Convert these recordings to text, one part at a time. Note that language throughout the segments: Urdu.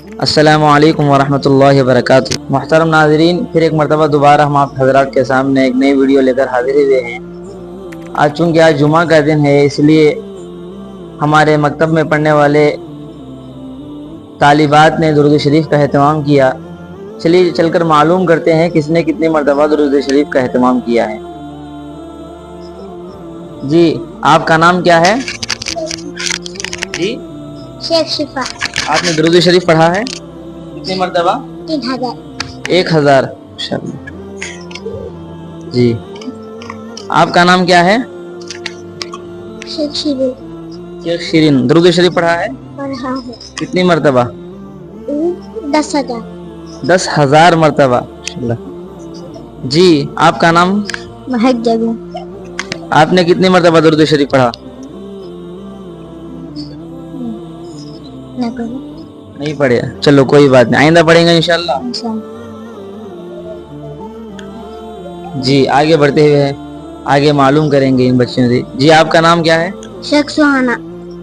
السلام علیکم ورحمۃ اللہ وبرکاتہ۔ محترم ناظرین، پھر ایک مرتبہ دوبارہ ہم آپ حضرات کے سامنے ایک نئی ویڈیو لے کر حاضر ہوئے ہیں۔ چونکہ آج جمعہ کا دن ہے، اس لیے ہمارے مکتب میں پڑھنے والے طالبات نے درود شریف کا اہتمام کیا۔ چلیے چل کر معلوم کرتے ہیں کس نے کتنی مرتبہ درود شریف کا اہتمام کیا ہے۔ جی، آپ کا نام کیا ہے؟ جی شیخ شفا۔ آپ نے درود شریف پڑھا ہے کتنی مرتبہ؟ 1000۔ جی، آپ کا نام کیا ہے؟ شیخ شیرین۔ شیخ شیرین، درود شریف پڑھا ہے کتنی مرتبہ؟ 10,000۔ 10,000 مرتبہ۔ جی، آپ کا نام؟ مہک جگو۔ آپ نے کتنی مرتبہ درود شریف پڑھا؟ نہیں پڑھے، چلو کوئی بات نہیں، آئندہ پڑھیں گے انشاءاللہ۔ جی، آگے بڑھتے ہوئے آگے معلوم کریں گے ان بچوں سے۔ جی، آپ کا نام کیا ہے؟ شیخ سہانا۔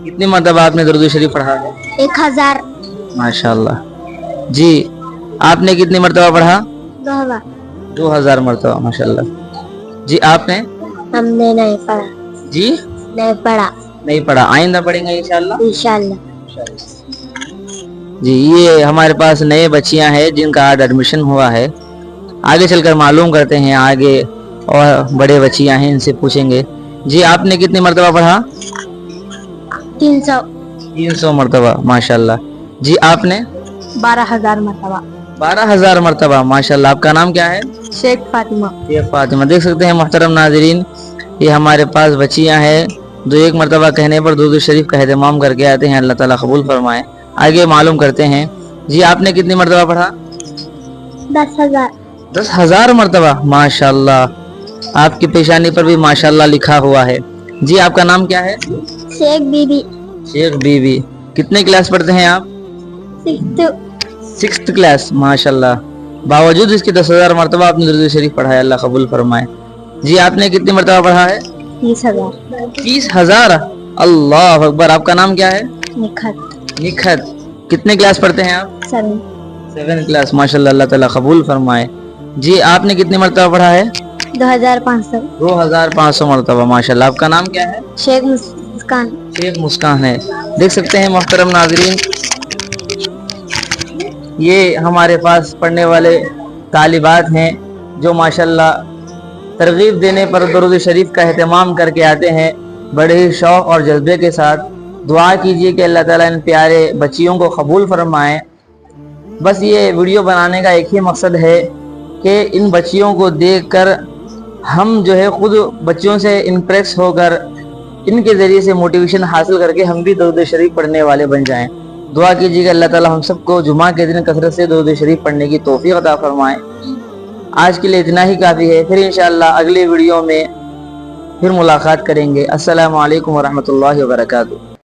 کتنی مرتبہ آپ نے درود شریف پڑھا ہے؟ 1000۔ ماشاءاللہ۔ جی، آپ نے کتنی مرتبہ پڑھا؟ 2000 مرتبہ، ماشاءاللہ۔ جی، آپ نے؟ ہم نے نہیں پڑھا۔ جی، نہیں پڑھا، آئندہ پڑھیں گے انشاءاللہ۔ جی، یہ ہمارے پاس نئے بچیاں ہیں جن کا آج ایڈمیشن ہوا ہے۔ آگے چل کر معلوم کرتے ہیں، آگے اور بڑے بچیاں ہیں ان سے پوچھیں گے۔ جی، آپ نے کتنی مرتبہ پڑھا؟ 300 مرتبہ، ماشاءاللہ۔ جی، آپ نے؟ 12,000 مرتبہ۔ 12,000 مرتبہ، ماشاءاللہ۔ آپ کا نام کیا ہے؟ شیخ فاطمہ۔ شیخ فاطمہ۔ دیکھ سکتے ہیں محترم ناظرین، یہ ہمارے پاس بچیاں ہیں جو ایک مرتبہ کہنے پر درود شریف کا اہتمام کر کے آتے ہیں۔ اللہ تعالیٰ قبول فرمائے۔ آگے معلوم کرتے ہیں۔ جی، آپ نے کتنی مرتبہ پڑھا؟ 10,000۔ 10,000 مرتبہ، ماشاءاللہ۔ آپ کی پیشانی پر بھی ماشاءاللہ لکھا ہوا ہے۔ جی، آپ کا نام کیا ہے؟ شیخ be be. Sheikh be be. کتنے کلاس پڑھتے ہیں آپ؟ 6th کلاس، ماشاءاللہ۔ باوجود اس کے 10,000 مرتبہ آپ نے درود شریف پڑھا ہے، اللہ قبول فرمائے۔ جی، آپ نے کتنی مرتبہ پڑھا ہے؟ 30,000۔ 30,000، اللہ اکبر۔ آپ کا نام کیا ہے؟ نکھت۔ کتنے کلاس پڑھتے ہیں آپ؟ 7 کلاس، ماشاءاللہ، اللہ تعالیٰ قبول فرمائے۔ جی، آپ نے کتنی مرتبہ پڑھا ہے؟ 2,500۔ 2,500 مرتبہ، ماشاءاللہ۔ آپ کا نام کیا ہے؟ شیخ مسکان۔ شیخ مسکان ہے۔ دیکھ سکتے ہیں محترم ناظرین، یہ ہمارے پاس پڑھنے والے طالبات ہیں جو ماشاءاللہ ترغیب دینے پر درود شریف کا اہتمام کر کے آتے ہیں بڑے ہی شوق اور جذبے کے ساتھ۔ دعا کیجئے کہ اللہ تعالیٰ ان پیارے بچیوں کو قبول فرمائے۔ بس یہ ویڈیو بنانے کا ایک ہی مقصد ہے کہ ان بچیوں کو دیکھ کر ہم جو ہے خود بچوں سے امپریس ہو کر ان کے ذریعے سے موٹیویشن حاصل کر کے ہم بھی درود شریف پڑھنے والے بن جائیں۔ دعا کیجیے کہ اللہ تعالیٰ ہم سب کو جمعہ کے دن کثرت سے درود شریف پڑھنے کی توفیق عطا فرمائے۔ آج کے لیے اتنا ہی کافی ہے، پھر انشاءاللہ اگلے ویڈیو میں پھر ملاقات کریں گے۔ السلام علیکم ورحمۃ اللہ وبرکاتہ۔